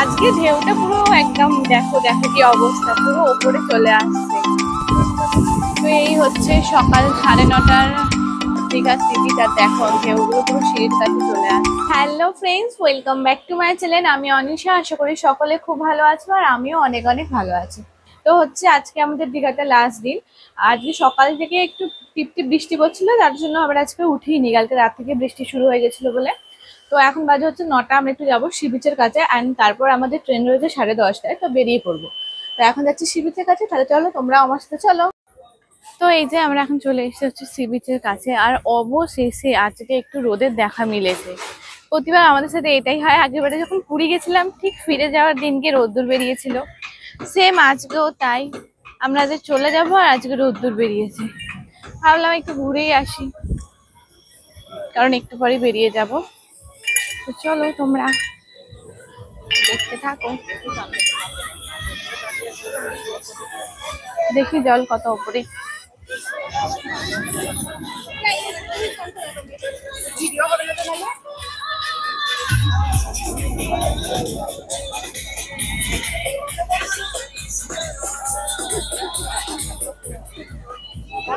আজকে ঢেউটা পুরো একদম দেখো দেখো কি অবস্থা, পুরো ওপরে চলে আসছে। তো এই হচ্ছে সকাল 9:30টার দীঘা সি বিচ, আর দেখো ঢেউগুলো পুরো সিঁড়ির কাছে চলে আসছে। Hello friends, welcome back to my channel. আমি অনিশা, আশা করি সকলে খুব ভালো আছো আর আমিও অনেক অনেক ভালো আছি। তো হচ্ছে আজকে আমাদের দীঘাটা লাস্ট দিন। আজকে সকাল থেকে একটু টিপটিপ বৃষ্টি পড়ছিল, তার জন্য আমরা আজকে উঠিনি, কালকে রাত থেকে বৃষ্টি শুরু হয়ে গেছিলো বলে। তো এখন বাজে হচ্ছে 9টা, আমরা একটু যাবো সি বিচের কাছে, অ্যান্ড তারপর আমাদের ট্রেন রয়েছে 10:30টায়, তো বেরিয়ে পড়বো। তো এখন যাচ্ছি সি বিচের কাছে, তাহলে চলো তোমরা আমার সাথে চলো। তো এই যে আমরা এখন চলে এসেছি হচ্ছে সি বিচের কাছে, আর অবশেষে আজকে একটু রোদের দেখা মিলেছে। প্রতিবার আমাদের সাথে এটাই হয়, আগেরবারে যখন পুরী গেছিলাম ঠিক ফিরে যাওয়ার দিনকে রোদ্দুর বেরিয়েছিল, সেম আজকেও তাই। আমরা আজ চলে যাবো আর আজকে রোদ্দুর বেরিয়েছে। ভাবলাম একটু ঘুরেই আসি, কারণ একটু পরে বেরিয়ে যাব। তো চলো তোমরা দেখতে থাকো। দেখি জল কত উপরে।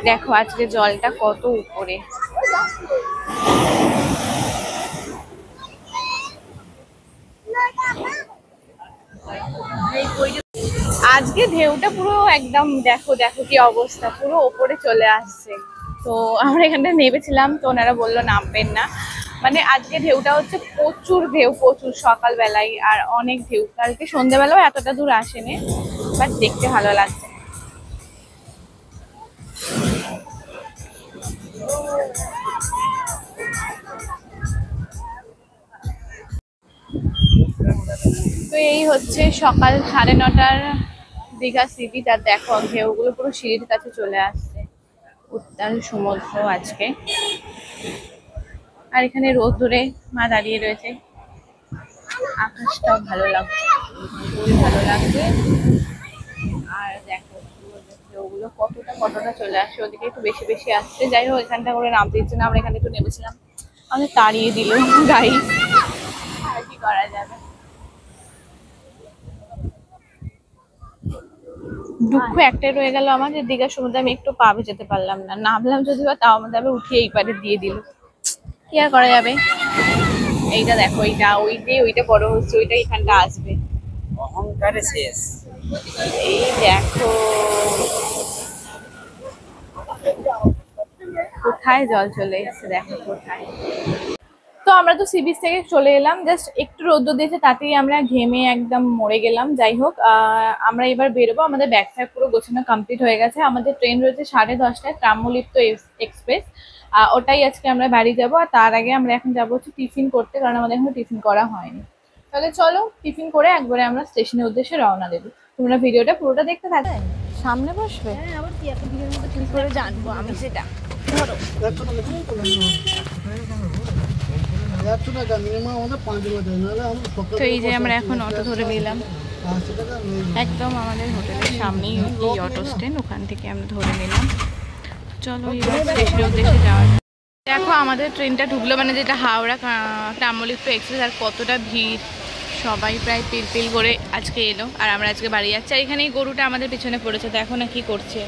দেখো আজকে জলটা কত উপরে। আজকে ঢেউটা পুরো একদম দেখো দেখো কি অবস্থা, পুরো ওপরে চলে আসছে। তো আমরা এখানটা নেমেছিলাম, তো ওনারা বললো নামবেন না। মানে আজকে ঢেউটা হচ্ছে প্রচুর ঢেউ, প্রচুর সকালবেলায়, আর অনেক ঢেউ। কালকে সন্ধ্যেবেলাও এতটা দূর আসেনি, বাট দেখতে ভালো লাগছে। তো এই হচ্ছে সকাল 9:30টার দীঘা সি বিচ, আর দেখো ঢেউগুলো পুরো সিঁড়ির কাছে চলে আসছে। উত্তাল সমুদ্র আজকে, আর এখানে রোদ ধরে মা দাঁড়িয়ে রয়েছে। আকাশটাও ভালো লাগছে, খুবই ভালো লাগছে। আর দেখো ঢেউগুলো কতটা কতটা চলে আসছে, ওদিকে একটু বেশি বেশি আসছে। যাই হোক, এখানটা করে নামতে দিচ্ছে না, আমরা এখানে একটু নেমেছিলাম, আমাদের তাড়িয়ে দিল গাড়ি, আর কি করা যাবে। দুঃখ একটাই রয়ে গেল আমাদের, দীঘার সমুদ্রে আমি একটু পা ভেজাতে পারলাম না। নামলাম যদি বা, তাও আমাদের আবার উঠিয়ে এই পারে দিয়ে দিল, কি আর করা যাবে। এইটা দেখো, এইটা ওইটা বড় হচ্ছে, ওইটা এখানটা আসবে। অহংকারে শেষ। এই দেখো কোথায় জল চলে এসেছে, দেখো কোথায়। তো আমরা তো সি বিচ থেকে চলে এলাম, জাস্ট একটু রোদ্দুর দিয়েছে, তাতেই আমরা ঘেমে একদম মরে গেলাম। যাই হোক, আমরা এবার বেরোবো। আমাদের ব্যাগ ফ্যাগ পুরো গোছানো কমপ্লিট হয়ে গেছে। আমাদের ট্রেন রয়েছে 10:30টায়, ট্রাম্বলিপ্ত এক্সপ্রেস। ওটাই আজকে আমরা বাড়ি যাব। আর তার আগে আমরা এখন যাবো হচ্ছে টিফিন করতে, কারণ আমাদের এখনো টিফিন করা হয়নি। তাহলে চলো টিফিন করে একবারে আমরা স্টেশনের উদ্দেশ্যে রওনা দেবো। তোমরা ভিডিওটা পুরোটা দেখতে থাকবে। সামনে বসবে, কি করে জানবো আমি সেটা, ধরো। তো এই যে আমরা এখন অটো ধরে নিলাম, একদম আমাদের হোটেলের সামনেই এই অটো স্ট্যান্ড, ওখান থেকে আমরা ধরে নিলাম। চলো এবার স্টেশনের উদ্দেশ্যে যাওয়া। দেখো আমাদের ট্রেনটা ঢুকলো, মানে যেটা হাওড়া ট্রাম্বলিপ্ত এক্সপ্রেস, আর কতটা ভিড়। সবাই প্রায় পিল করে আজকে এলো, আর আমরা আজকে বাড়ি যাচ্ছি। আর এখানেই গরুটা আমাদের পিছনে পড়েছে, দেখো না কি করছে।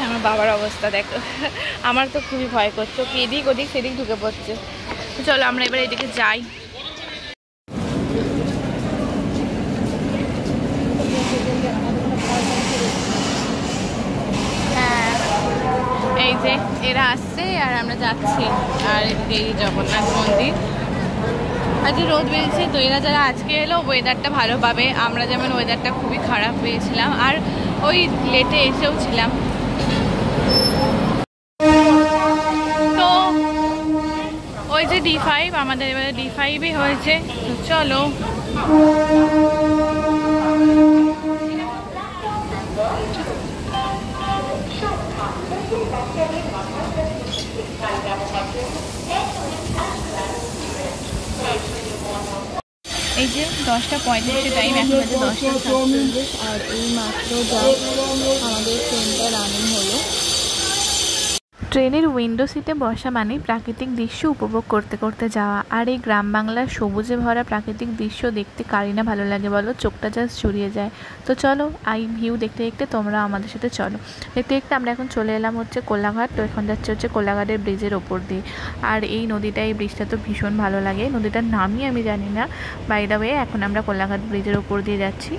আমার বাবার অবস্থা দেখো, আমার তো খুবই ভয় করছে, কি এদিক ওদিক সেদিক ঢুকে পড়ছে। তো চলো আমরা এবার এদিকে যাই। হ্যাঁ এই যে এরা আসছে আর আমরা যাচ্ছি, আর এদিকে এই জগন্নাথ মন্দির। আজকে রোদ বেরিয়েছে, তো এরা যারা আজকে এলো ওয়েদারটা ভালো পাবে। আমরা যেমন ওয়েদারটা খুবই খারাপ পেয়েছিলাম, আর ওই লেটে এসেও ছিলাম। তো ওই যে D5, আমাদের এবারে D5ই হয়েছে। তো চলো এই যে 10:35 টাইম, এখন বাজে 10:47, আর এই মাত্র যা আমাদের ট্রেনটা রানিং হলো। ট্রেনের উইন্ডো সিটে বসা মানে প্রাকৃতিক দৃশ্য উপভোগ করতে করতে যাওয়া। আর এই গ্রাম বাংলার সবুজে ভরা প্রাকৃতিক দৃশ্য দেখতে কারই না ভালো লাগে বলো, চোখটা জাস্ট জুড়িয়ে যায়। তো চলো এই ভিউ দেখতে দেখতে তোমরা আমাদের সাথে চলো। দেখতে দেখতে আমরা এখন চলে এলাম হচ্ছে কোলাঘাট। তো এখন যাচ্ছে হচ্ছে কোলাঘাটের ব্রিজের ওপর দিয়ে। আর এই নদীটা, এই ব্রিজটা তো ভীষণ ভালো লাগে। নদীটার নামই আমি জানি না, বাই দ্য ওয়ে এখন আমরা কোলাঘাট ব্রিজের ওপর দিয়ে যাচ্ছি।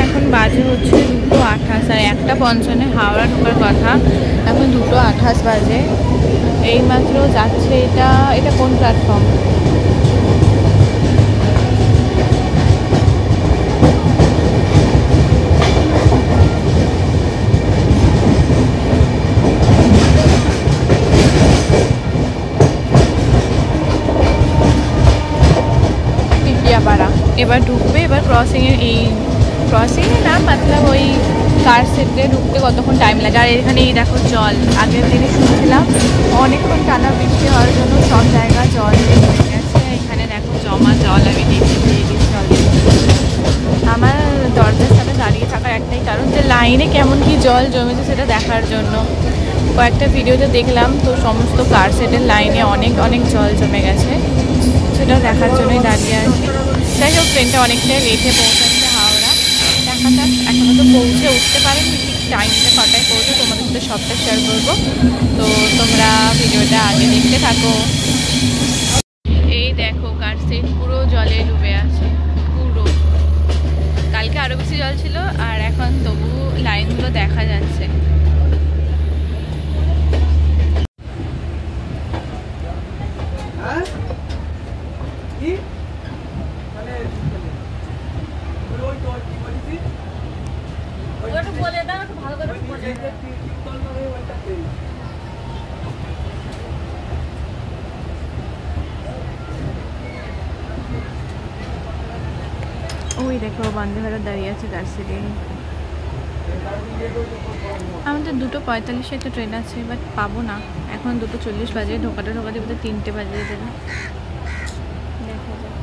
এখন বাজে হচ্ছে 2:28 আর 1:55 হাওড়া ঢোকার কথা, এখন 2:28 বাজে। এইমাত্র যাচ্ছে। এটা কোন প্ল্যাটফর্ম? টিকিয়াপাড়া। এবার ঢুকবে। এবার ক্রসিংয়ে না মতলব ওই কার সেটে ঢুকতে কতক্ষণ টাইম লাগে। আর এখানে এই দেখো জল, আগের দিনে শুনছিলাম অনেকক্ষণ টানা বৃষ্টি হওয়ার জন্য সব জায়গা জল হয়ে গেছে। এখানে দেখো জমা জল, আমি দেখতে পেয়ে গেছি জল। আমার দরজার সামনে দাঁড়িয়ে থাকার একটাই কারণ যে লাইনে কেমন কি জল জমেছে সেটা দেখার জন্য। কয়েকটা ভিডিওতে দেখলাম তো সমস্ত কার সেটের লাইনে অনেক অনেক জল জমে গেছে, সেটা দেখার জন্যই দাঁড়িয়ে আছি। যাই হোক, ট্রেনটা অনেকটাই লেটে পৌঁছাচ্ছে হাওড়া। দেখা যাক, এখনও তো পৌঁছে উঠতে পারেনি, ঠিক টাইমটা কটায় পৌঁছে তোমাদের সাথে সবটা শেয়ার করবো। তো তোমরা ভিডিওটা আগে দেখতে থাকো। এই দেখো কার সেট পুরো জলে ডুবে আছে, পুরো। কালকে আরও বেশি জল ছিল, আর এখন তবু লাইনগুলো দেখা যাচ্ছে। ওই দেখো বন্দে ভারত দাঁড়িয়ে আছে কার সিটে। আমাদের 2:45 একটা ট্রেন আছে, বাট পাবো না। এখন 2:40 বাজে, ঢোকাতে বোধহয় 3টে বাজিয়ে দেবে। দেখা যাক।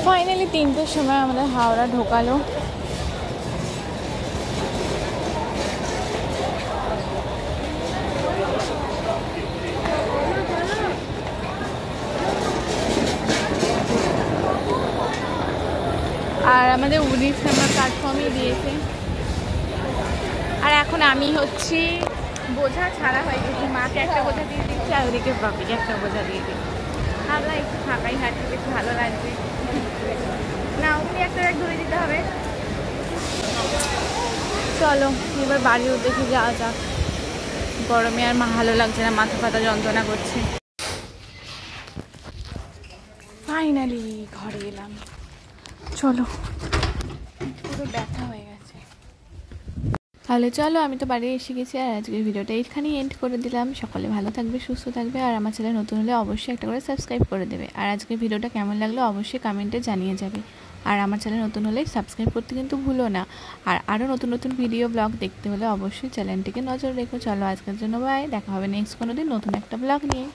ফাইনালি 3টের সময় আমাদের হাওড়া ঢোকালো। আর আমাদের 19 নম্বর প্ল্যাটফর্মই দিয়েছে। আর এখন আমি হচ্ছি বোঝা ছাড়া হয়ে গেছি। মাকে একটা বোঝা দিয়ে দিচ্ছি, আর ওদিকে বাপিকে একটা বোঝা দিয়ে দিচ্ছি। ভাবলাম একটু ফাঁকাই হাঁটতে বেশ ভালো লাগবে। না, ওখানে একটা ব্যাগ ধরে দিতে হবে। চলো এবার বাড়ির উদ্দেশ্যে যাওয়া যাক। গরমে আর ভালো লাগছে না, মাথা ফাতা যন্ত্রণা করছে। ফাইনালি ঘরে এলাম। চলো, পুরো ব্যথা হয়ে গেছে। তাহলে চলো, আমি তো বাড়ি এসে গেছি। আর আজকের ভিডিওটা এইখানেই এন্ড করে দিলাম। সকলে ভালো থাকবে, সুস্থ থাকবে। আর আমার চ্যানেল নতুন হলে অবশ্যই একটা করে সাবস্ক্রাইব করে দেবে। আর আজকের ভিডিওটা কেমন লাগলো অবশ্যই কমেন্টে জানিয়ে যাবে। আর আমার চ্যানেল নতুন হলে সাবস্ক্রাইব করতে কিন্তু ভুলো না। আর আরও নতুন নতুন ভিডিও ব্লগ দেখতে হলে অবশ্যই চ্যানেলটিকে নজর রেখো। চলো আজকের জন্য বাই, দেখা হবে নেক্সট কোনো দিন নতুন একটা ব্লগ নিয়ে।